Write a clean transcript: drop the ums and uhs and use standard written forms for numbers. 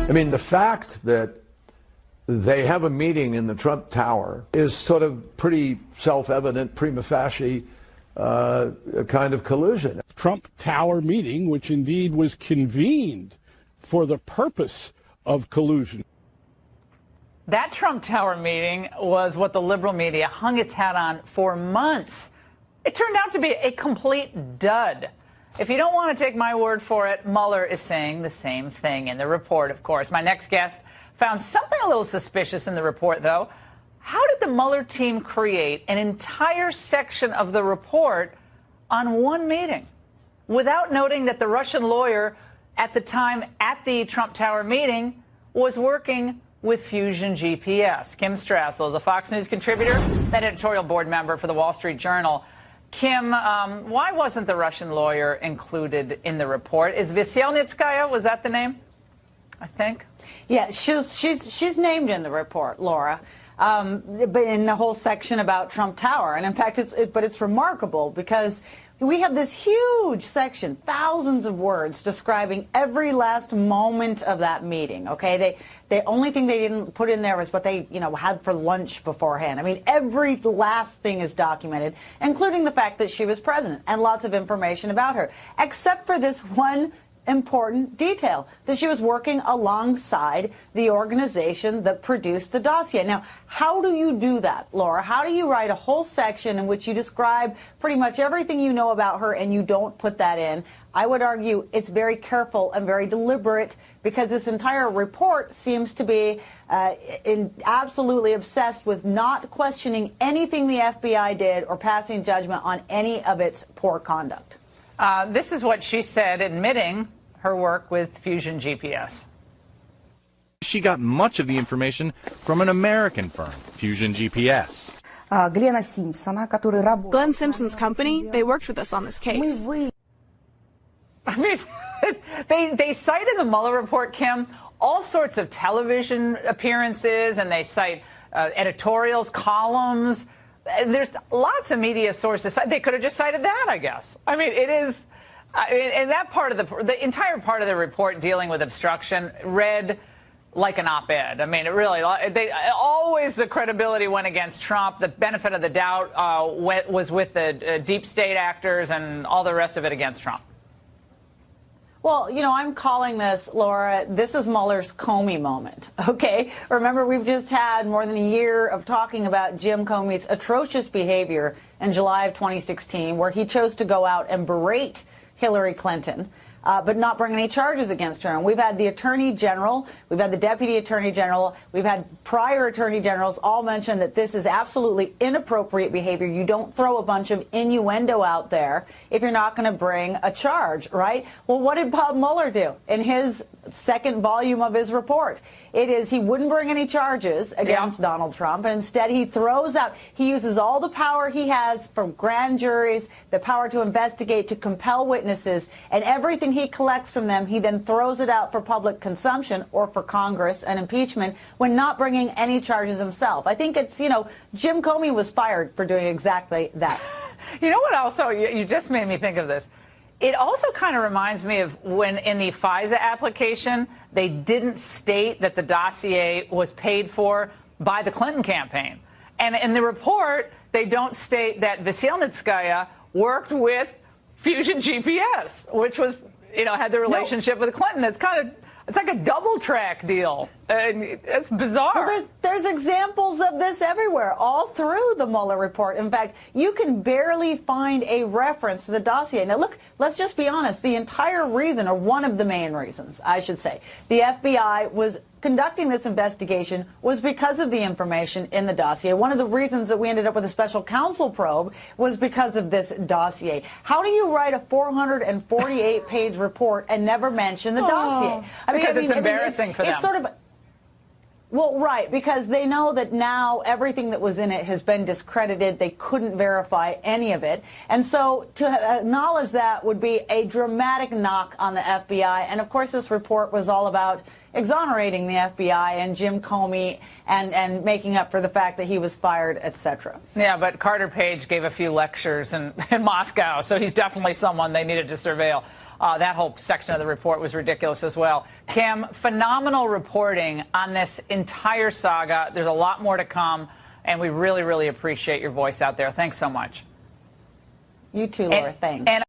I mean, the fact that they have a meeting in the Trump Tower is sort of pretty self-evident, prima facie kind of collusion. Trump Tower meeting, which indeed was convened for the purpose of collusion. That Trump Tower meeting was what the liberal media hung its hat on for months. It turned out to be a complete dud. If you don't want to take my word for it, Mueller is saying the same thing in the report, of course. My next guest found something a little suspicious in the report, though. How did the Mueller team create an entire section of the report on one meeting without noting that the Russian lawyer at the time at the Trump Tower meeting was working with Fusion GPS? Kim Strassel is a Fox News contributor and editorial board member for the Wall Street Journal. Kim, why wasn't the Russian lawyer included in the report? Is Veselnitskaya, was that the name? I think. Yeah, she's named in the report, Laura, but in the whole section about Trump Tower. And in fact, it's remarkable because we have this huge section, thousands of words describing every last moment of that meeting. Okay, the only thing they didn't put in there was what they had for lunch beforehand. I mean, every last thing is documented, including the fact that she was president and lots of information about her, except for this one important detail, that she was working alongside the organization that produced the dossier. Now, how do you do that, Laura? How do you write a whole section in which you describe pretty much everything you know about her and you don't put that in? I would argue it's very careful and very deliberate, because this entire report seems to be absolutely obsessed with not questioning anything the FBI did or passing judgment on any of its poor conduct. This is what she said, admitting her work with Fusion GPS. She got much of the information from an American firm, Fusion GPS. Glenn Simpson's company, they worked with us on this case. I mean, they cite in the Mueller report, Kim, all sorts of television appearances, and they cite editorials, columns. There's lots of media sources. They could have just cited that, I guess. I mean, it is, and that part of the entire part of the report dealing with obstruction read like an op-ed. I mean, it really, always the credibility went against Trump. The benefit of the doubt was with the deep state actors, and all the rest of it against Trump. Well, I'm calling this, Laura, this is Mueller's Comey moment, okay? Remember, we've just had more than a year of talking about Jim Comey's atrocious behavior in July of 2016, where he chose to go out and berate Hillary Clinton, but not bring any charges against her. And we've had the Attorney General, we've had the Deputy Attorney General, we've had prior Attorney Generals all mention that this is absolutely inappropriate behavior. You don't throw a bunch of innuendo out there if you're not going to bring a charge, right? Well, what did Bob Mueller do in his second volume of his report? It is he wouldn't bring any charges against Donald Trump, and instead he uses all the power he has from grand juries, the power to investigate, to compel witnesses, and everything he collects from them, he then throws it out for public consumption or for Congress and impeachment when not bringing any charges himself. I think it's, Jim Comey was fired for doing exactly that. You know what also, you just made me think of this. It also kind of reminds me of when in the FISA application, they didn't state that the dossier was paid for by the Clinton campaign. And in the report, they don't state that Veselnitskaya worked with Fusion GPS, which was, had the relationship with Clinton. It's like a double track deal. And it's bizarre. Well, there's examples of this everywhere, all through the Mueller report. In fact, you can barely find a reference to the dossier. Now, look, let's just be honest. The entire reason, or one of the main reasons, I should say, the FBI was conducting this investigation was because of the information in the dossier. One of the reasons that we ended up with a special counsel probe was because of this dossier. How do you write a 448-page report and never mention the dossier? Because it's embarrassing for them. It's sort of... Well, right, because they know that now everything that was in it has been discredited. They couldn't verify any of it. And so to acknowledge that would be a dramatic knock on the FBI. And, of course, this report was all about exonerating the FBI and Jim Comey and making up for the fact that he was fired, et cetera. Yeah, but Carter Page gave a few lectures in Moscow, so he's definitely someone they needed to surveil. That whole section of the report was ridiculous as well. Kim, phenomenal reporting on this entire saga. There's a lot more to come, and we really, really appreciate your voice out there. Thanks so much. You too, Laura. Thanks.